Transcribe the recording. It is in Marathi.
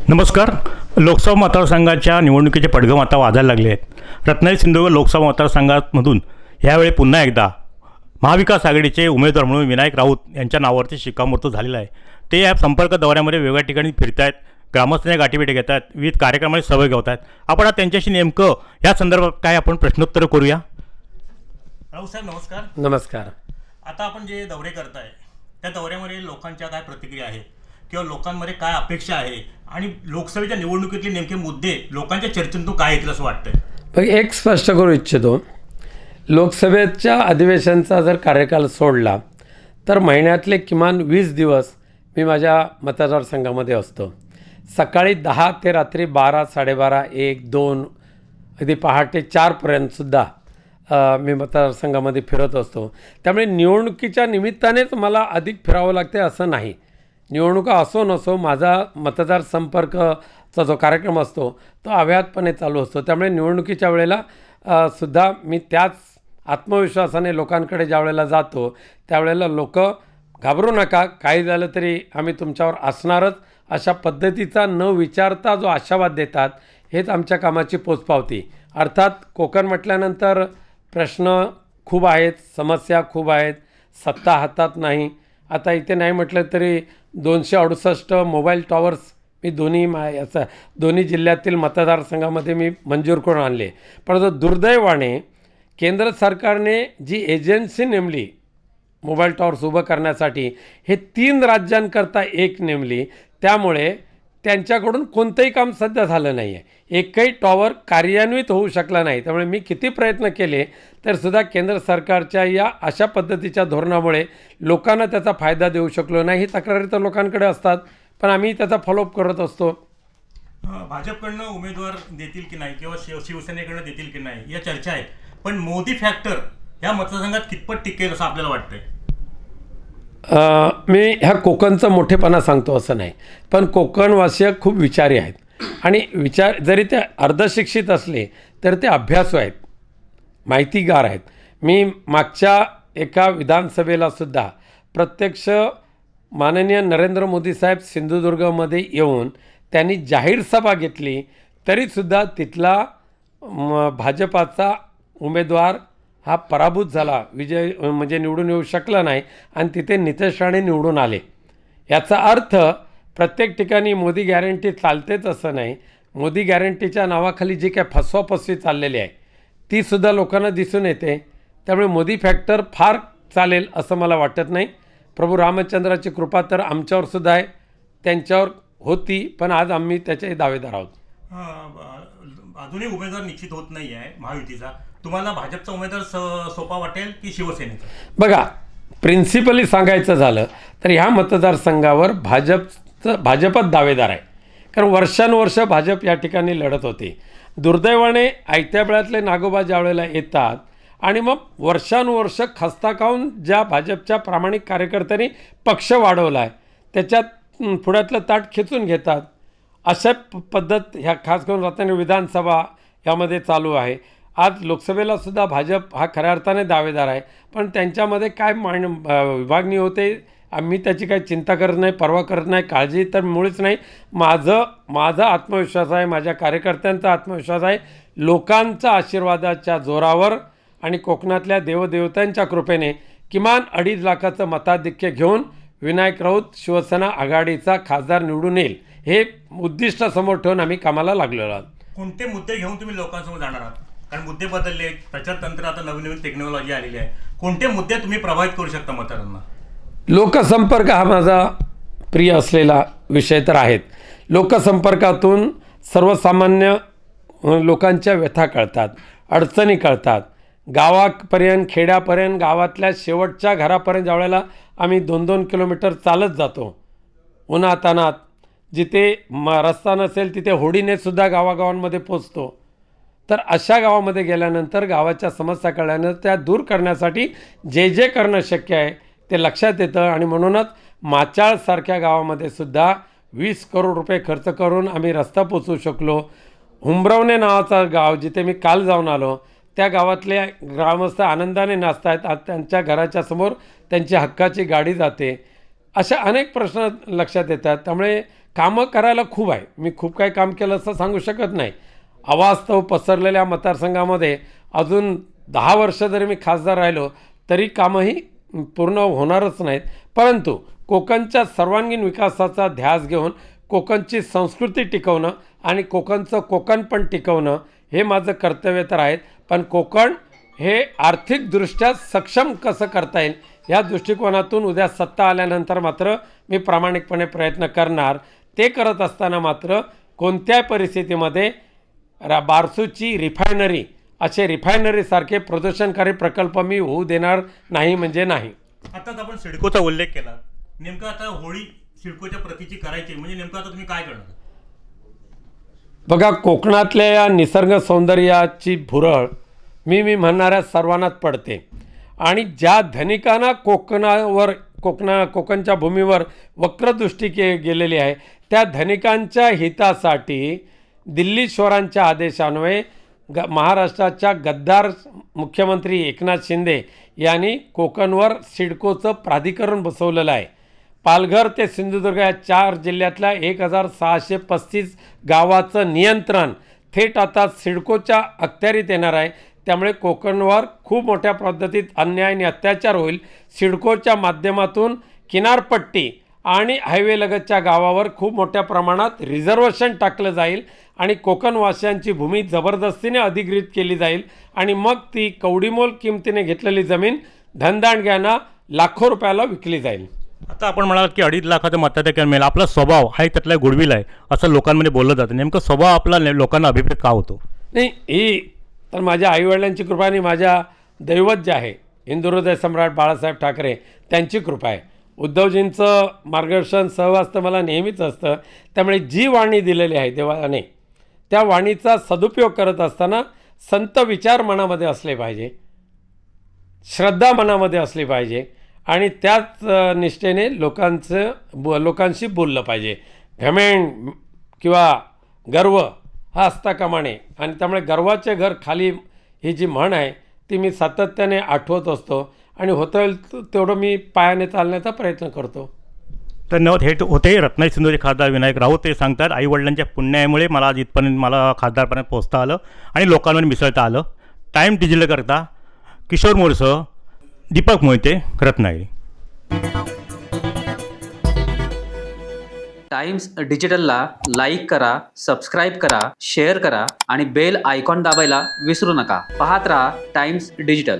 नमस्कार. लोकसभा मतदारसंघाच्या निवडणुकीचे पडघम आता वाजायला लागले आहेत. रत्नागिरी सिंधुदुर्ग लोकसभा मतदारसंघामधून यावेळी पुन्हा एकदा महाविकास आघाडीचे उमेदवार म्हणून विनायक राऊत यांच्या नावावरती शिक्कामोर्तब झालेलं आहे. ते या संपर्क दौऱ्यामध्ये वेगवेगळ्या ठिकाणी फिरत आहेत, ग्रामस्थांच्या गाठीभेटी घेत आहेत, विविध कार्यक्रमामध्ये सहभागी होत आहेत. आपण आता त्यांच्याशी नेमकं या संदर्भात काय आपण प्रश्नोत्तर करूया. राऊत साहेब नमस्कार. नमस्कार. आता आपण जे दौरे करताय त्या दौऱ्यामध्ये लोकांच्या काय प्रतिक्रिया आहेत किंवा लोकांमध्ये काय अपेक्षा आहे आणि लोकसभेच्या निवडणुकीतले नेमके मुद्दे लोकांच्या चर्चेतून काय येतील असं वाटतंय? पण एक स्पष्ट करू इच्छितो, लोकसभेच्या अधिवेशनाचा जर कार्यकाल सोडला तर महिन्यातले किमान 20 दिवस मी माझ्या मतदारसंघामध्ये असतो. सकाळी 10 ते रात्री 12, 12:30, 1, 2 अगदी पहाटे 4पर्यंतसुद्धा मी मतदारसंघामध्ये फिरत असतो. त्यामुळे निवडणुकीच्या निमित्तानेच मला अधिक फिरावं लागते असं नाही. निवडणुका असो नसो माझा मतदार संपर्कचा जो कार्यक्रम असतो तो अव्याहतपणे चालू असतो. त्यामुळे निवडणुकीच्या वेळेला सुद्धा मी त्याच आत्मविश्वासाने लोकांकडे ज्या वेळेला जातो त्यावेळेला लोक घाबरू नका, काही झालं तरी आम्ही तुमच्यावर असणारच अशा पद्धतीचा न विचारता जो आशावाद देतात हेच आमच्या कामाची पोचपावती. अर्थात कोकण म्हटल्यानंतर प्रश्न खूप आहेत, समस्या खूप आहेत, सत्ता हातात नाही. आता इथे नाही म्हटलं तरी 268 मोबाईल टॉवर्स मी दोन्ही जिल्ह्यातील मतदारसंघामध्ये मी मंजूर करून आणले. परंतु दुर्दैवाने केंद्र सरकारने जी एजन्सी नेमली मोबाईल टॉवर्स उभं करण्यासाठी हे 3 राज्यांकरता एक नेमली. त्यामुळे त्यांच्याकडून कोणतंही काम सध्या झालं नाही आहे. एकही टॉवर कार्यान्वित होऊ शकला नाही. त्यामुळे मी किती प्रयत्न केले तर सुद्धा केंद्र सरकारच्या या अशा पद्धतीच्या धोरणामुळे लोकांना त्याचा फायदा देऊ शकलो नाही. ही तक्रारी तर लोकांकडे असतात, पण आम्ही त्याचा फॉलोअप करत असतो. भाजपकडनं उमेदवार देतील की नाही किंवा शिवसेनेकडनं देतील की नाही या चर्चा आहेत, पण मोदी फॅक्टर या मतदारसंघात कितपत टिकेल असं आपल्याला वाटतंय? मी ह्या कोकणचं मोठेपणा सांगतो असं नाही, पण कोकणवासीय खूप विचारी आहेत आणि जरी ते अर्धशिक्षित असले तर ते अभ्यासू आहेत, माहितीगार आहेत. मी मागच्या एका विधानसभेलासुद्धा प्रत्यक्ष माननीय नरेंद्र मोदी साहेब सिंधुदुर्गमध्ये येऊन त्यांनी जाहीर सभा घेतली, तरीसुद्धा तिथला भाजपाचा उमेदवार हा पराभूत झाला, विजय म्हणजे निवडून येऊ शकला नाही आणि तिथे नितेश राणे निवडून आले. याचा अर्थ प्रत्येक ठिकाणी मोदी गॅरंटी चालतेच असं नाही. मोदी गॅरंटीच्या नावाखाली जी काय फसवाफसवी चाललेली आहे तीसुद्धा लोकांना दिसून येते. त्यामुळे मोदी फॅक्टर फार चालेल असं मला वाटत नाही. प्रभू रामचंद्राची कृपा तर आमच्यावरसुद्धा आहे, त्यांच्यावर होती, पण आज आम्ही त्याचे दावेदार आहोत. अजूनही उमेदवार निश्चित होत नाही आहे महायुतीचा. तुम्हाला भाजपचा उमेदवार सोपा वाटेल की शिवसेनेचा? बघा, प्रिन्सिपली सांगायचं झालं तर ह्या मतदारसंघावर भाजपच दावेदार आहे. कारण वर्षानुवर्ष भाजप या ठिकाणी लढत होते. दुर्दैवाने आयत्या वेळातले नागोबा ज्या वेळेला येतात आणि मग वर्षानुवर्ष खस्ता खाऊन ज्या भाजपच्या प्रामाणिक कार्यकर्त्यांनी पक्ष वाढवला आहे त्याच्यात पुढ्यातलं ताट खेचून घेतात. अशा पद्धत ह्या खास करून रत्नागिरी विधानसभा यामध्ये चालू आहे. आज लोकसभेलासुद्धा भाजप हा खऱ्या अर्थाने दावेदार आहे, पण त्यांच्यामध्ये काय विभागणी होते आम्ही त्याची काही चिंता करत नाही, पर्वा करत नाही, काळजी तर मुळीच नाही. माझा आत्मविश्वास आहे, माझ्या कार्यकर्त्यांचा आत्मविश्वास आहे, लोकांचा आशीर्वादाच्या जोरावर आणि कोकणातल्या देवदेवतांच्या कृपेने किमान 2.5 लाखाचं मताधिक्य घेऊन विनायक राऊत शिवसेना आघाडीचा खासदार निवडून येईल हे उद्दिष्ट समोर ठेवून आम्ही कामाला लागलेलो आहोत. कोणते मुद्दे घेऊन तुम्ही लोकांसमोर जाणार आहात? कारण मुद्दे बदलले, प्रचार तंत्र आता नवीन टेक्नॉलॉजी आलेली आहे. कोणते मुद्दे तुम्ही प्रभावित करू शकता मतदारांना? लोकसंपर्क हा माझा प्रिय असलेला विषय तर आहेत. लोकसंपर्कातून सर्वसामान्य लोकांच्या व्यथा कळतात, अडचणी कळतात. गावापर्यंत, खेड्यापर्यंत, गावातल्या शेवटच्या घरापर्यंत ज्यावेळेला आम्ही 2-2 किलोमीटर चालत जातो उन्हातानात, जिथे रस्ता नसेल तिथे होडीने सुद्धा गावागावांमध्ये पोचतो. तर अशा गावामध्ये गेल्यानंतर गावाच्या समस्या कळल्यानंतर त्या दूर करण्यासाठी जे करणं शक्य आहे ते लक्षात येतं. आणि म्हणूनच माचाळसारख्या गावामध्ये सुद्धा 20 करोड रुपये खर्च करून आम्ही रस्ता पोचवू शकलो. हुंबरवणे नावाचा गाव जिथे मी काल जाऊन आलो त्या गावातले ग्रामस्थ आनंदाने नाचत आहेत. आज त्यांच्या घराच्या समोर त्यांची हक्काची गाडी जाते. अशा अनेक प्रश्न लक्षात येतात. त्यामुळे कामं करायला खूप आहे. मी खूप काही काम केलं असं सांगू शकत नाही. अवास्तव पसरलेल्या मतदारसंघामध्ये अजून 10 वर्ष जरी मी खासदार राहिलो तरी कामंही पूर्ण होणारच नाहीत. परंतु कोकणच्या सर्वांगीण विकासाचा ध्यास घेऊन कोकणची संस्कृती टिकवणं आणि कोकणचं कोकण टिकवणं हे माझं कर्तव्य तर आहेत. पण कोकण हे आर्थिकदृष्ट्या सक्षम कसं करता येईल या दृष्टिकोनातून उद्या सत्ता आल्यानंतर मात्र मी प्रामाणिकपणे प्रयत्न करणार. ते करत असताना मात्र कोणत्याही परिस्थितीमध्ये बारसूची रिफायनरी असे रिफायनरीसारखे प्रदूषणकारी प्रकल्प मी होऊ देणार नाही म्हणजे नाही. आताच आपण सिडकोचा उल्लेख केला. नेमकं आता होळी सिडकोच्या प्रतीची करायची म्हणजे नेमकं आता तुम्ही काय करणार? बघा, कोकणातल्या या निसर्ग सौंदर्याची भुरळ मी म्हणणाऱ्या सर्वांनाच पडते. आणि ज्या धनिकांना कोकणच्या भूमीवर वक्रदृष्टी गेलेली आहे त्या धनिकांच्या हितासाठी दिल्लीश्वरांच्या आदेशान्वये महाराष्ट्राच्या गद्दार मुख्यमंत्री एकनाथ शिंदे यांनी कोकणवर सिडकोचं प्राधिकरण बसवलेलं आहे. पालघर ते सिंधुदुर्ग या 4 जिल्ह्यातल्या 1635 गावाचं नियंत्रण थेट आता सिडकोच्या अखत्यारीत येणार आहे. त्यामुळे कोकणवर खूप मोठ्या पद्धतीत अन्याय आणि अत्याचार होईल. सिडकोच्या माध्यमातून किनारपट्टी आणि हायवेलगतच्या गावावर खूप मोठ्या प्रमाणात रिझर्वेशन टाकलं जाईल आणि कोकणवासियांची भूमी जबरदस्तीने अधिग्रहित केली जाईल आणि मग ती कवडीमोल किमतीने घेतलेली जमीन धनदांडग्यांना लाखो रुपयाला विकली जाईल. आता आपण म्हणालात की 2.5 लाखाचं मताधिकार मिळेल. आपला स्वभाव हा त्यातला गुडविल आहे असं लोकांमध्ये बोललं जातं. नेमकं स्वभाव आपला लोकांना अभिप्रेत का होतो? नाही, ही तर माझ्या आईवडिलांची कृपा आणि माझ्या दैवत जे आहे हिंदुहृदय सम्राट बाळासाहेब ठाकरे त्यांची कृपा आहे. उद्धवजींचं मार्गदर्शन सहवास तर मला नेहमीच असतं. त्यामुळे जी वाणी दिलेली आहे देवाने त्या वाणीचा सदुपयोग करत असताना संत विचार मनामध्ये असले पाहिजे, श्रद्धा मनामध्ये असली पाहिजे आणि त्याच निष्ठेने लोकांशी बोललं पाहिजे. घमेंड किंवा गर्व हा असता कामा नये. आणि त्यामुळे गर्वाचे घर खाली ही जी म्हण आहे ती मी सातत्याने आठवत असतो आणि होतं तेवढं मी पायाने चालण्याचा प्रयत्न करतो. धन्यवाद. हे होते रत्नागिरी सिंधुदुर्ग खासदार विनायक राऊत. ते सांगतात आईवडिलांच्या पुण्यामुळे मला आज इथपर्यंत मला खासदारपर्यंत पोहोचता आलं आणि लोकांमध्ये मिसळता आलं. टाईम डिजिटल करता किशोर मोरसह दीपक मोहिते, रत्नागिरी. टाइम्स डिजिटलला लाईक करा, सबस्क्राईब करा, शेअर करा आणि बेल आयकॉन दाबायला विसरू नका. पाहत रहा टाइम्स डिजिटल.